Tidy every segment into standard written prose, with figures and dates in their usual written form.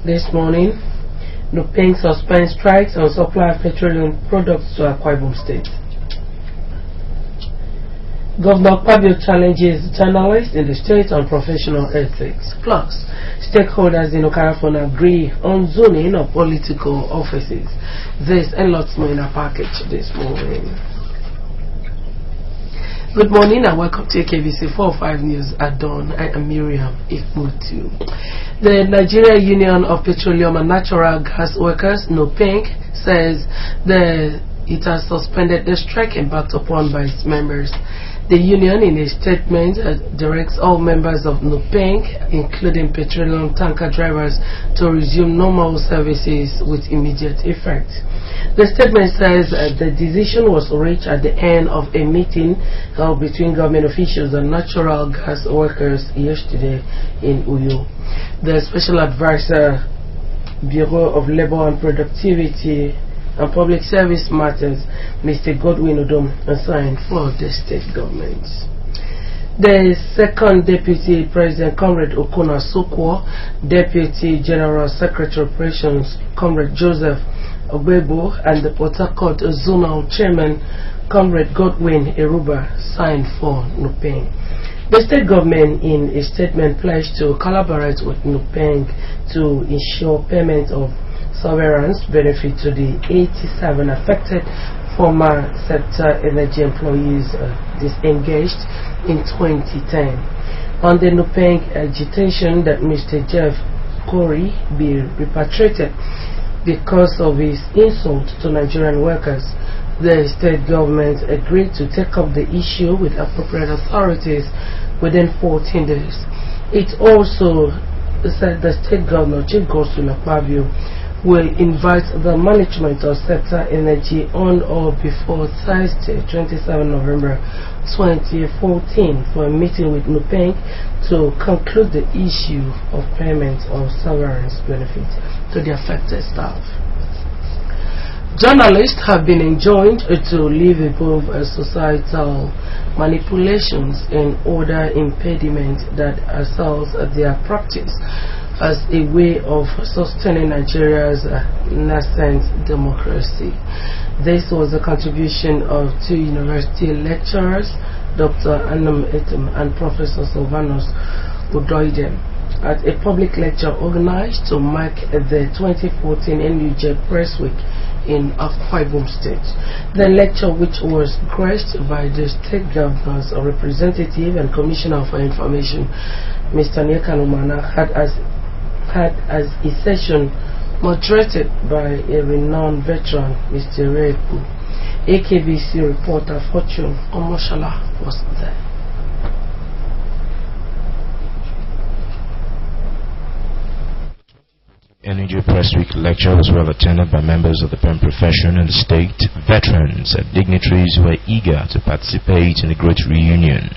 This morning, NUPENG suspends strikes on supply of petroleum products to Akwa Ibom State. Governor Akpabio challenges journalists in the state on professional ethics. Plus, stakeholders in Okarafon agree on zoning of political offices. This and lots more in our package this morning. Good morning and welcome to KBC 45 News at Dawn. I am Miriam Ikmutu. The Nigeria Union of Petroleum and Natural Gas Workers, NUPENG, says it has suspended the strike embarked upon by its members. The union, in a statement, directs all members of NUPENG, including petroleum tanker drivers, to resume normal services with immediate effect. The statement says the decision was reached at the end of a meeting held between government officials and natural gas workers yesterday in Uyo. The Special Advisor, Bureau of Labor and Productivity and Public Service Matters, Mr. Godwin Odom, assigned for the state government. The second Deputy President, Comrade Okona Sokwo, Deputy General Secretary Operations, Comrade Joseph Obebo, and the Port Harcourt Zonal Chairman, Comrade Godwin Eruba, signed for NUPENG. The state government, in a statement, pledged to collaborate with NUPENG to ensure payment of severance benefit to the 87 affected former sector energy employees disengaged in 2010. On the NUPENG agitation that Mr. Jeff Corey be repatriated because of his insult to Nigerian workers, the state government agreed to take up the issue with appropriate authorities within 14 days. It also said the state governor, Chief Godswill Akpabio, will invite the management of sector energy on or before Thursday, 27 November 2014, for a meeting with NUPENG to conclude the issue of payment of severance benefits to the affected staff. Journalists have been enjoined to live above societal manipulations and order impediment that assails their practice as a way of sustaining Nigeria's nascent democracy. This was a contribution of two university lecturers, Dr. Anam Etem and Professor Sylvanus Udoidem, at a public lecture organized to mark the 2014 NUJ Press Week in Akwa Ibom State. The lecture, which was graced by the state governor's representative and commissioner for information, Mr. Onyeka Onumana, had as a session moderated by a renowned veteran, Mr. Repu. AKBC reporter Fortune Omoshala was there. NUJ Press Week lecture was well attended by members of the pen profession and the state, veterans and dignitaries who were eager to participate in the great reunion.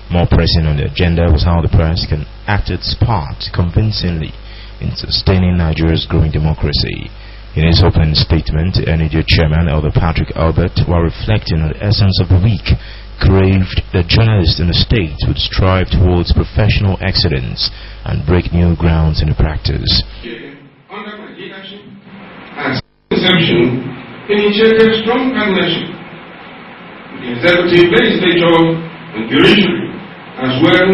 More pressing on the agenda was how the press can act its part convincingly in sustaining Nigeria's growing democracy. In his opening statement, NUJ Chairman Elder Patrick Albert, while reflecting on the essence of the week, craved that journalists in the state would strive towards professional excellence and break new grounds in the practice. Under my leadership and inception, initiated strong partnership with the executive, legislature, and judiciary, as well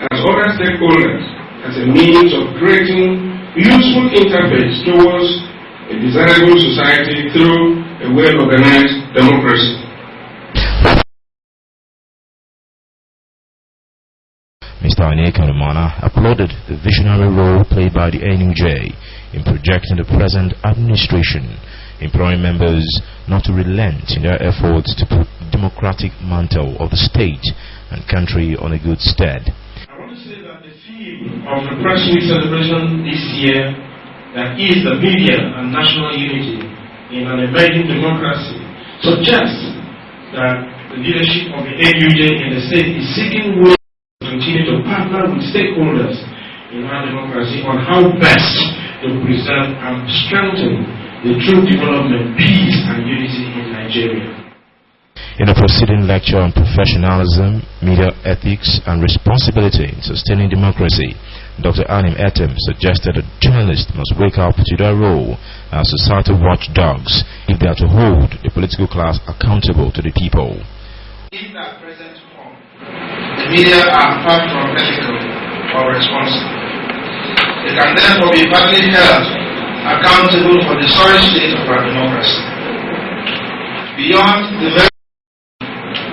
as other stakeholders, as a means of creating useful interface towards a desirable society through a well-organized democracy. Mr. Onyeka Onumana applauded the visionary role played by the NUJ in projecting the present administration, imploring members not to relent in their efforts to put the democratic mantle of the state and country on a good stead. Of the Press Week celebration this year, that is the media and national unity in an emerging democracy, suggests that the leadership of the NUJ in the state is seeking ways to continue to partner with stakeholders in our democracy on how best to preserve and strengthen the true development, peace and unity in Nigeria. In a preceding lecture on professionalism, media ethics, and responsibility in sustaining democracy, Dr. Anim Etem suggested that journalists must wake up to their role as societal watchdogs if they are to hold the political class accountable to the people. In that present form, the media are far from ethical or responsible. They can therefore be partly held accountable for the sorry state of our democracy. Beyond the very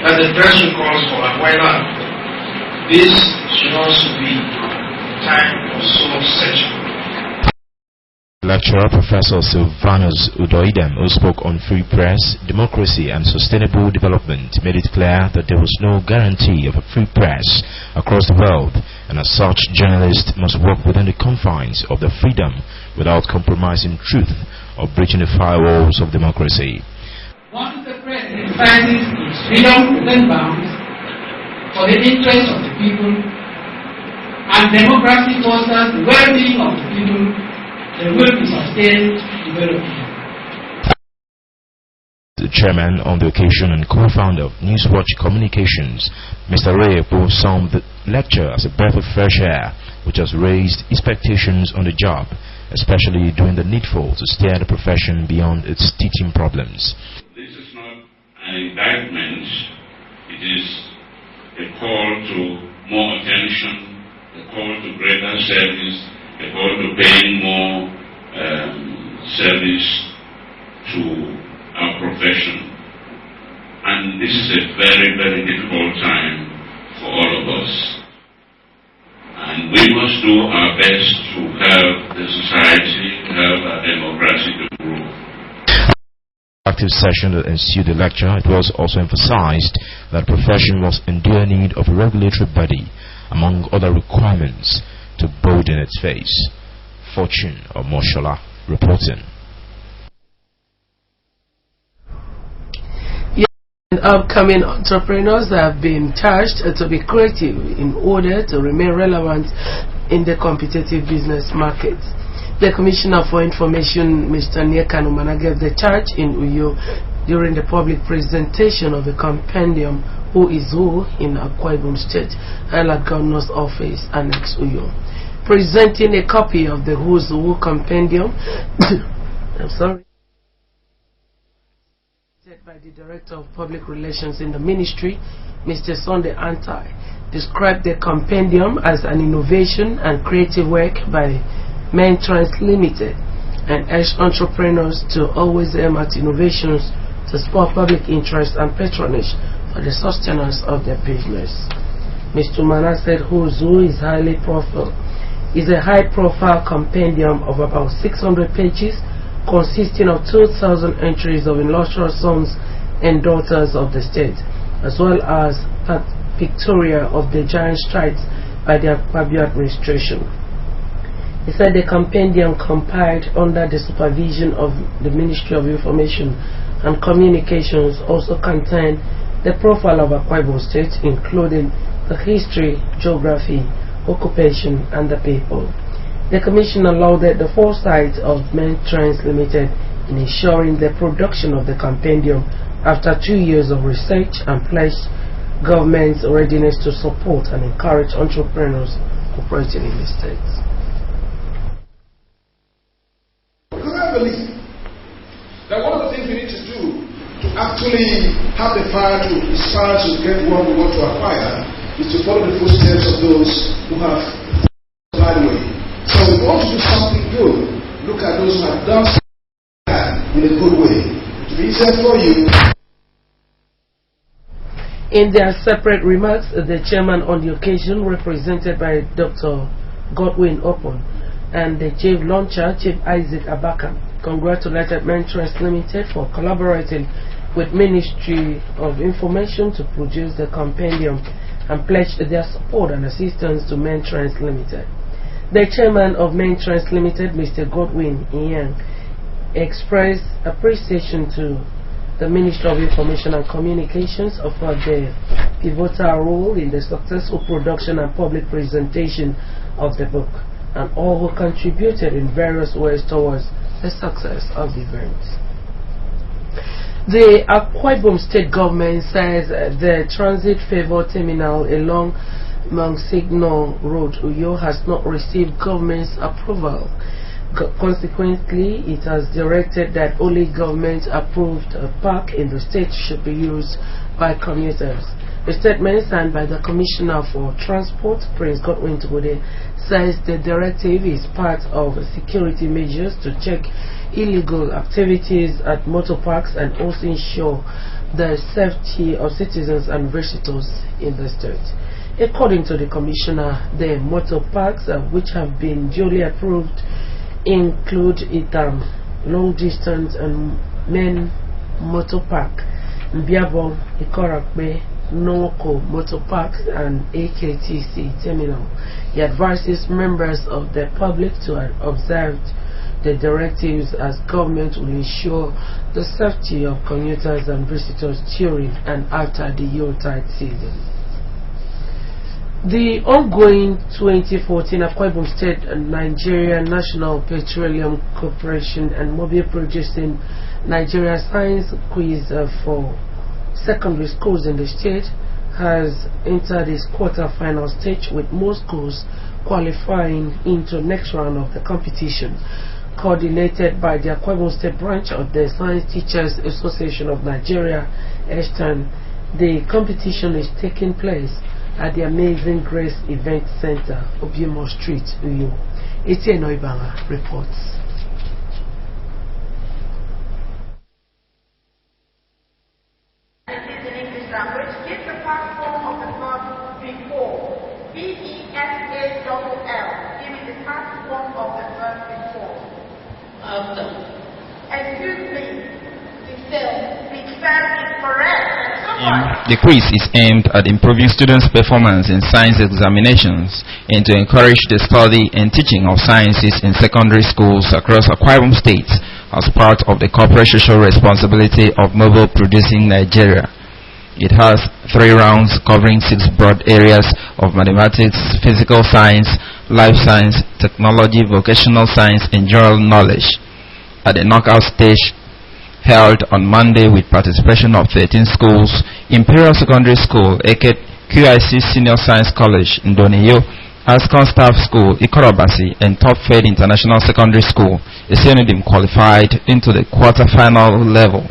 that the press calls for, and why not? This should also be time for soul searching. Lecturer Professor Silvanus Udoidem, who spoke on free press, democracy and sustainable development, made it clear that there was no guarantee of a free press across the world, and as such, journalists must work within the confines of their freedom without compromising truth or breaching the firewalls of democracy. Once the press exercises its freedom within bounds for the interest of the people, and democracy fosters the well-being of the people, there will be sustained development. The chairman on the occasion and co-founder of Newswatch Communications, Mr. Reyepo, summed the lecture as a breath of fresh air, which has raised expectations on the job, especially during the needful to steer the profession beyond its teaching problems. This is not an indictment, it is a call to more attention, a call to greater service, a call to paying more service to our profession. And this is a very, very difficult time for all of us. And we must do our best to help the society, help our democracy to grow. Active session that ensued the lecture, it was also emphasized that the profession was in dire need of a regulatory body, among other requirements, to broaden its face. Fortune Omoshola reporting. Upcoming entrepreneurs have been charged to be creative in order to remain relevant in the competitive business market. The Commissioner for Information, Mr. Niekanumana, gave the charge in Uyo during the public presentation of the compendium Who is Who in Akwa Ibom State and at Governor's Office, Annex Uyo. Presenting a copy of the Who's Who compendium, by the Director of Public Relations in the Ministry, Mr. Sunday Antai, described the compendium as an innovation and creative work by Mentrans Limited and urged entrepreneurs to always aim at innovations to spur public interest and patronage for the sustenance of their business. Mr. Mana said Who's Who is is a high-profile compendium of about 600 pages consisting of 2,000 entries of illustrious sons and daughters of the state, as well as pictorial of the giant strides by the Akpabio administration. He said the compendium compiled under the supervision of the Ministry of Information and Communications also contained the profile of Akwa Ibom State, including the history, geography, occupation, and the people. The Commissioner lauded the foresight of Mentrans Limited in ensuring the production of the compendium after 2 years of research and pledged government's readiness to support and encourage entrepreneurs operating in the states. Because I believe that one of the things we need to do to actually have the fire to start to get what we want to acquire is to follow the footsteps of those who have the right way. So we want to do something good. Look at those who have done something in a good way. To be easier for you. In their separate remarks, the chairman on the occasion, represented by Dr. Godwin Opon, and the chief launcher, Chief Isaac Abaka, congratulated Mentrans Limited for collaborating with Ministry of Information to produce the compendium and pledged their support and assistance to Mentrans Limited. The chairman of Mentrans Limited, Mr. Godwin Ian, expressed appreciation to the Ministry of Information and Communications for their pivotal role in the successful production and public presentation of the book, and all who contributed in various ways towards the success of the event. The Akwa Ibom state government says the transit favor terminal along Monsignor Road, Uyo, has not received government's approval. Consequently, it has directed that only government-approved park in the state should be used by commuters. A statement signed by the Commissioner for Transport, Prince Godwin Tobode, says the directive is part of security measures to check illegal activities at motor parks and also ensure the safety of citizens and visitors in the state. According to the Commissioner, the motor parks which have been duly approved include Itam, Long Distance and Main Motor Park, Mbiabo, Ikorakbe, Noko Motor Parks and AKTC Terminal. He advises members of the public to observe the directives as government will ensure the safety of commuters and visitors during and after the Yuletide season. The ongoing 2014 Akwa Ibom State and Nigeria National Petroleum Corporation and Mobile Producing Nigeria Science Quiz for secondary schools in the state has entered its quarter-final stage, with most schools qualifying into next round of the competition. Coordinated by the Akwa Ibom State branch of the Science Teachers Association of Nigeria, ESTAN, the competition is taking place at the Amazing Grace Event Center, Obiemo Street, Uyo. Etienne Oibanga reports. Language, give the past form of the verb before. B-E-S-A-L-L, giving the past form of the verb before. After. Excuse me. The quiz is aimed at improving students' performance in science examinations and to encourage the study and teaching of sciences in secondary schools across Akwa Ibom State as part of the corporate social responsibility of Mobile Producing Nigeria. It has 3 rounds covering 6 broad areas of mathematics, physical science, life science, technology, vocational science, and general knowledge. At the knockout stage, held on Monday with participation of 13 schools, Imperial Secondary School, Eket, QIC Senior Science College, Ndoniyo, Ascon Staff School, Ikorobasi, and Top Fed International Secondary School, Isionidim qualified into the quarter-final level.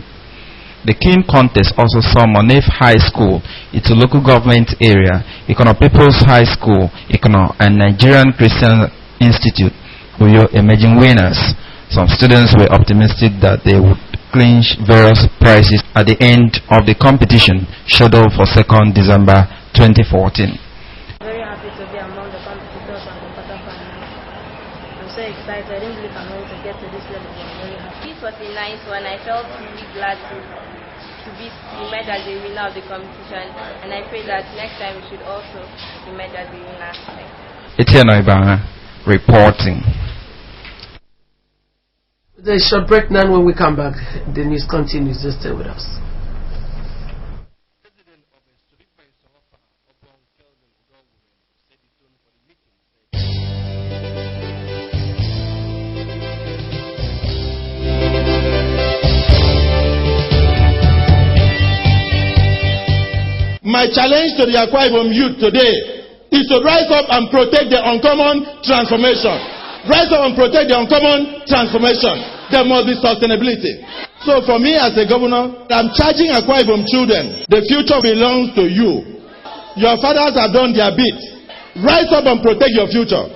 The King contest also saw Monef High School, its local government area, Ikono People's High School, Ikono, and Nigerian Christian Institute, who were emerging winners. Some students were optimistic that they would clinch various prizes at the end of the competition, scheduled for 2nd December 2014. Very happy to be among the competitors and the quarterfinals. I'm so excited. I didn't believe I'm going to get to this level. I'm very happy. This was a nice one. I felt really glad to be emerged as the winner of the competition, and I pray that next time we should also emerge as the winner. Etienne Oibanga reporting. There's a short break now. When we come back, the news continues. Just stay with us. My challenge to the Akwa Ibom youth today is to rise up and protect the uncommon transformation. Rise up and protect the uncommon transformation. There must be sustainability. So for me as a governor, I'm charging Akwa Ibom children. The future belongs to you. Your fathers have done their bit. Rise up and protect your future.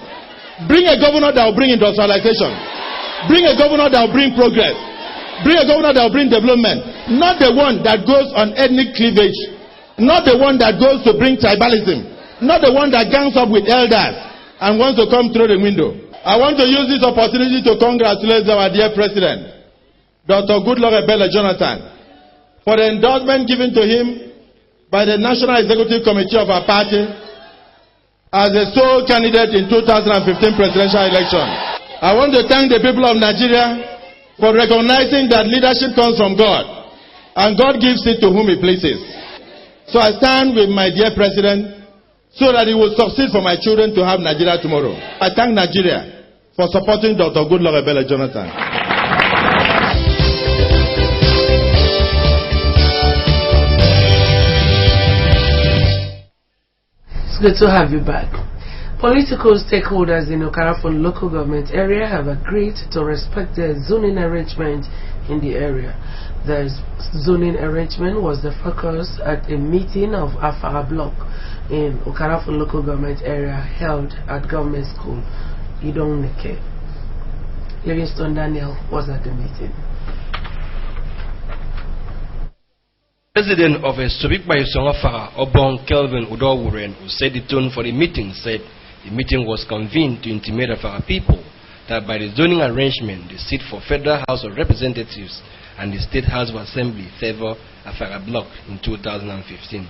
Bring a governor that will bring industrialization. Bring a governor that will bring progress. Bring a governor that will bring development. Not the one that goes on ethnic cleavage. Not the one that goes to bring tribalism. Not the one that gangs up with elders and wants to come through the window. I want to use this opportunity to congratulate our dear President, Dr. Goodluck Ebele Jonathan, for the endorsement given to him by the National Executive Committee of our party as the sole candidate in 2015 presidential election. I want to thank the people of Nigeria for recognizing that leadership comes from God, and God gives it to whom He pleases. So I stand with my dear President so that he will succeed for my children to have Nigeria tomorrow. I thank Nigeria for supporting Dr. Goodluck Ebele Jonathan. good to have you back. Political stakeholders in Okarafon local government area have agreed to respect the zoning arrangement in the area. The zoning arrangement was the focus at a meeting of Afara Block in Okarafon local government area held at government school Idongneke. Livingston Daniel was at the meeting. President of Sobikba Afara, Obong Kelvin Udowuren, who set the tone for the meeting, said the meeting was convened to intimate Afara people that by the zoning arrangement, the seat for Federal House of Representatives and the State House of Assembly favor Afara Block in 2015.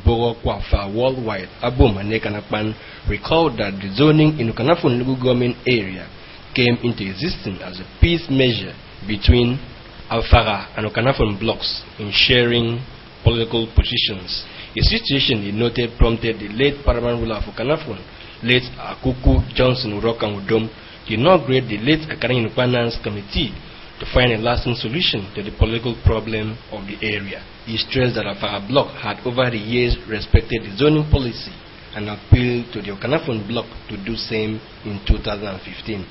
Borokwafa worldwide, Abu Manekanapan recalled that the zoning in Okanafon local government area came into existence as a peace measure between Afara and Okanafon blocks in sharing political positions. A situation he noted prompted the late paramount ruler of Okanafon, late Akuku Johnson Urokan Udom, to inaugurate the late Akarang Independence Committee to find a lasting solution to the political problem of the area. He stressed that Afara Block had over the years respected the zoning policy and appealed to the Okanafon Block to do same in 2015.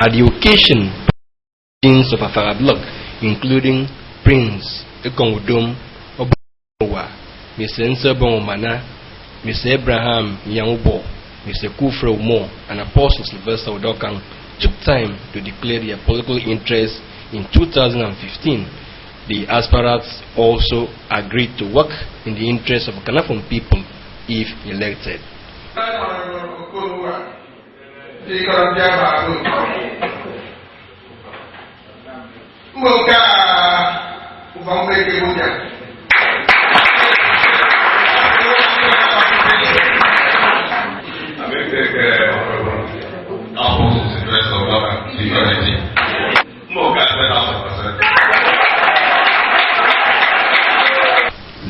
At the occasion, Prince of Afara Block, including Prince Ekongudom Obawa, Mr. Nsebon Omana, Mr. Abraham Yangubo, Mr. Kufre Umo, and Apostle Sylvester Udokan, took time to declare their political interest in 2015. The aspirants also agreed to work in the interest of Okanafon people if elected.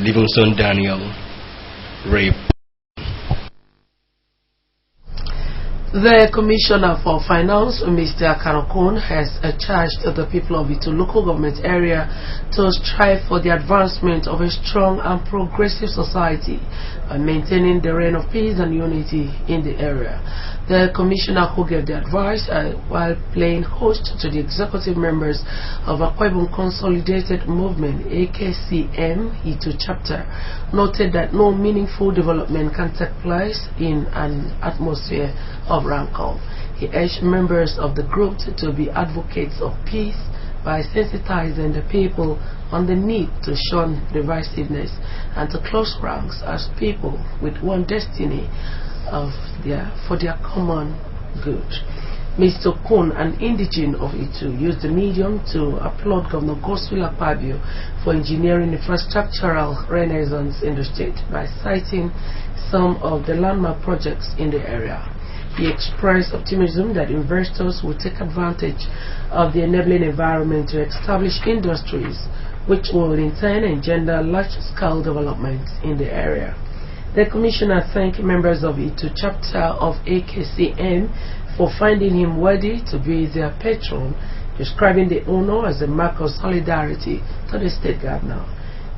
Livingston Daniel, rape. The Commissioner for Finance, Mr. Kanokun, has charged the people of Itu local government area to strive for the advancement of a strong and progressive society by maintaining the reign of peace and unity in the area. The Commissioner, who gave the advice while playing host to the executive members of Akwa Ibom Consolidated Movement AKCM Itu chapter, noted that no meaningful development can take place in an atmosphere of rancor. He urged members of the group to be advocates of peace by sensitizing the people on the need to shun divisiveness and to close ranks as people with one destiny for their common good. Mr. Kun, an indigene of Itu, used the medium to applaud Governor Godswill Akpabio for engineering infrastructural renaissance in the state by citing some of the landmark projects in the area. He expressed optimism that investors will take advantage of the enabling environment to establish industries which will in turn engender large-scale development in the area. The Commissioner thanked members of Itu chapter of AKCM for finding him worthy to be their patron, describing the honor as a mark of solidarity to the state governor.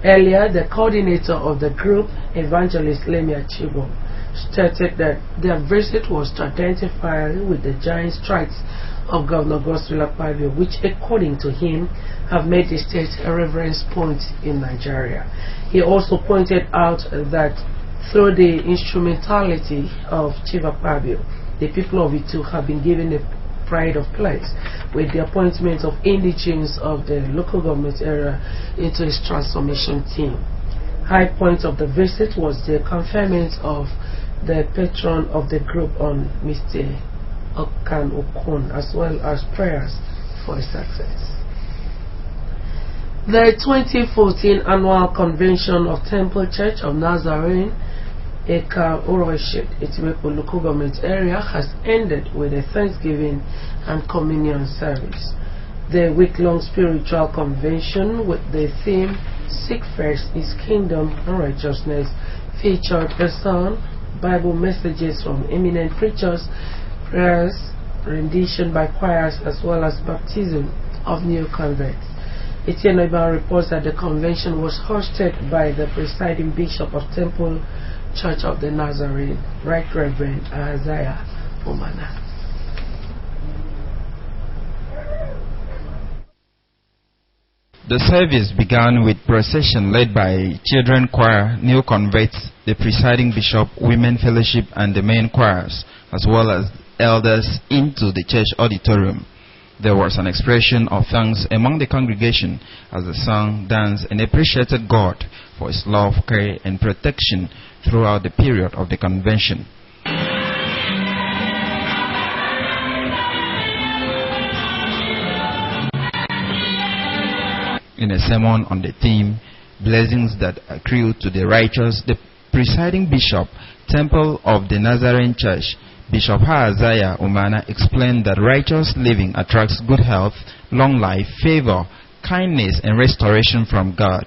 Earlier, the coordinator of the group, Evangelist Lemia Chibo, stated that their visit was to identify with the giant strides of Governor Godswill Akpabio, which, according to him, have made the state a reference point in Nigeria. He also pointed out that through the instrumentality of Chief Akpabio, the people of Itu have been given a pride of place with the appointment of indigenes of the local government area into its transformation team. High point of the visit was the conferment of the patron of the group on Mr. Okan Okon, as well as prayers for his success. The 2014 annual convention of Temple Church of Nazarene, Eka Oroship, Itimepo local government area, has ended with a Thanksgiving and communion service. The week-long spiritual convention with the theme Seek First His Kingdom and Righteousness featured a song, Bible messages from eminent preachers, prayers, rendition by choirs, as well as baptism of new converts. Etienne Oiban reports that the convention was hosted by the presiding bishop of Temple Church of the Nazarene, Right Reverend Isaiah Omana. The service began with procession led by children choir, new converts, the presiding bishop, women fellowship, and the main choirs, as well as elders into the church auditorium. There was an expression of thanks among the congregation as they sang, danced, and appreciated God for His love, care, and protection throughout the period of the convention. In a sermon on the theme, Blessings that Accrue to the Righteous, the presiding bishop, Temple of the Nazarene Church, Bishop Isaiah Omana, explained that righteous living attracts good health, long life, favor, kindness, and restoration from God.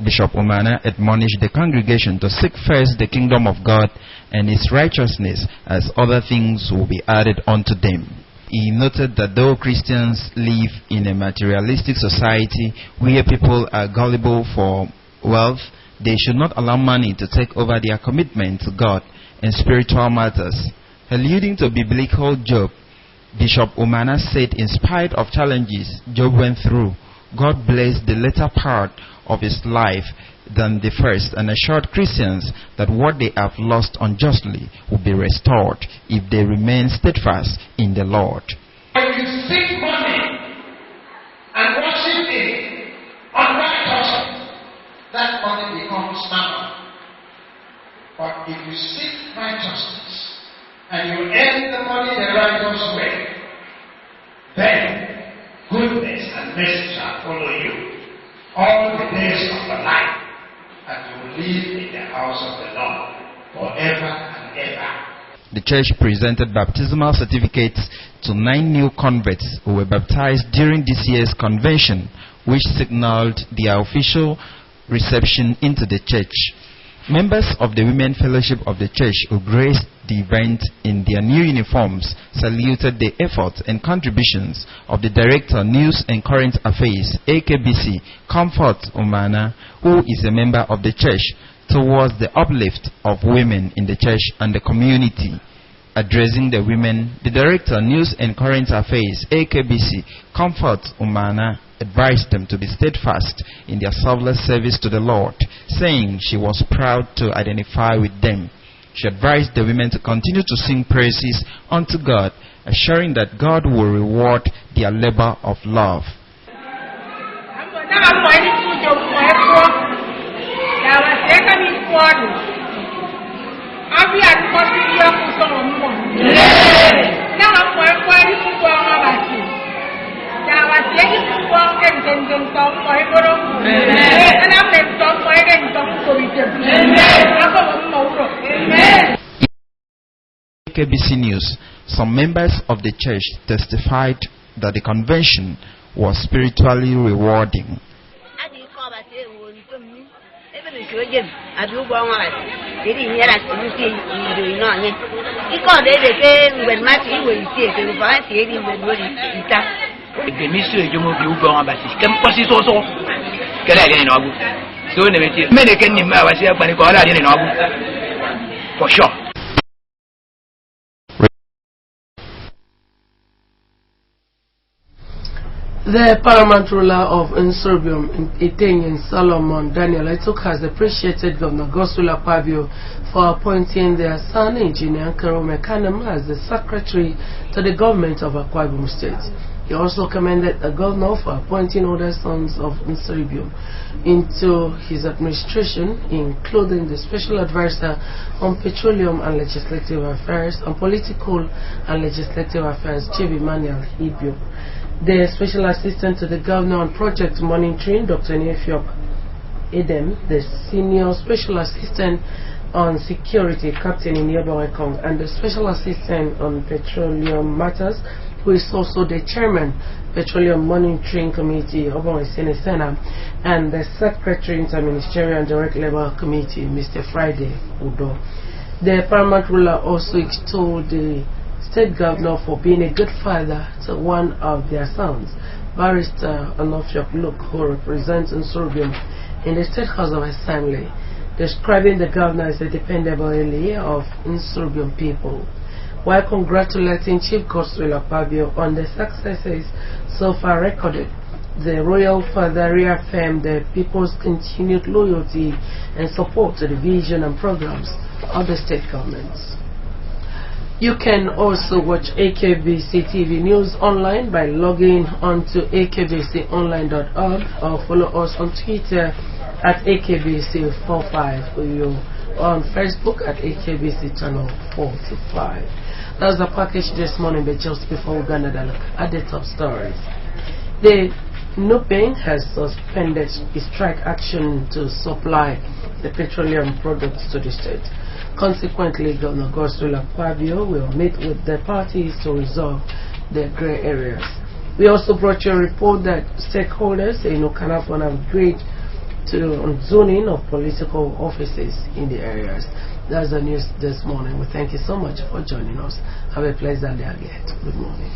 Bishop Omana admonished the congregation to seek first the kingdom of God and His righteousness, as other things will be added unto them. He noted that though Christians live in a materialistic society where people are gullible for wealth, they should not allow money to take over their commitment to God and spiritual matters. Alluding to biblical Job, Bishop Omana said in spite of challenges Job went through, God blessed the latter part of his life than the first, and assured Christians that what they have lost unjustly will be restored if they remain steadfast in the Lord. When you seek money and worship it unrighteously, that money becomes mammon. But if you seek righteousness and you earn the money the righteous way, then goodness and mercy shall follow you all the days of your life, and you will live in the house of the Lord forever and ever. The church presented baptismal certificates to 9 new converts who were baptized during this year's convention, which signaled their official reception into the church. Members of the Women Fellowship of the church who graced the event in their new uniforms saluted the efforts and contributions of the Director, News and Current Affairs, AKBC, Comfort Omana, who is a member of the church, towards the uplift of women in the church and the community. Addressing the women, the Director, News and Current Affairs, AKBC, Comfort Omana, advised them to be steadfast in their selfless service to the Lord, saying she was proud to identify with them. She advised the women to continue to sing praises unto God, assuring that God will reward their labor of love. KBC News, some members of the church testified that the convention was spiritually rewarding. For sure. The paramount ruler of Nsorbium, Itenyin Solomon Daniel Etuk, has appreciated Governor Godswill Akpabio for appointing their son, Engineer Kerome Kanem, as the secretary to the government of Akwa Ibom State. He also commended the governor for appointing other sons of Nsorbium into his administration, including the special advisor on petroleum and legislative affairs, on political and legislative affairs, Chief Emmanuel Ibio. The special assistant to the governor on project monitoring, Dr. Nefiop Edem, the senior special assistant on security, Captain Inyoba, and the special assistant on petroleum matters, who is also the chairman, Petroleum Monitoring Committee, Obon Sena, and the secretary, Interministerial and Direct Labor Committee, Mr. Friday Udo. The paramount ruler also extolled the state governor for being a good father to one of their sons, Barrister Onofiok Luke, who represents Nsorbium in the State House of Assembly, describing the governor as a dependable leader of Nsorbium people, while congratulating Chief Godswill Akpabio on the successes so far recorded. The royal father reaffirmed the people's continued loyalty and support to the vision and programs of the state governments. You can also watch AKBC TV News online by logging on to akbconline.org or follow us on Twitter at AKBC45 or on Facebook at AKBC Channel 45. That's the package this morning, but just before we go at the top stories. The NUPENG has suspended its strike action to supply the petroleum products to the state. Consequently, Governor Godswill Akpabio will meet with the parties to resolve the grey areas. We also brought you a report that stakeholders in Okanafon have agreed to zoning of political offices in the areas. That's the news this morning. We thank you so much for joining us. Have a pleasant day ahead. Good morning.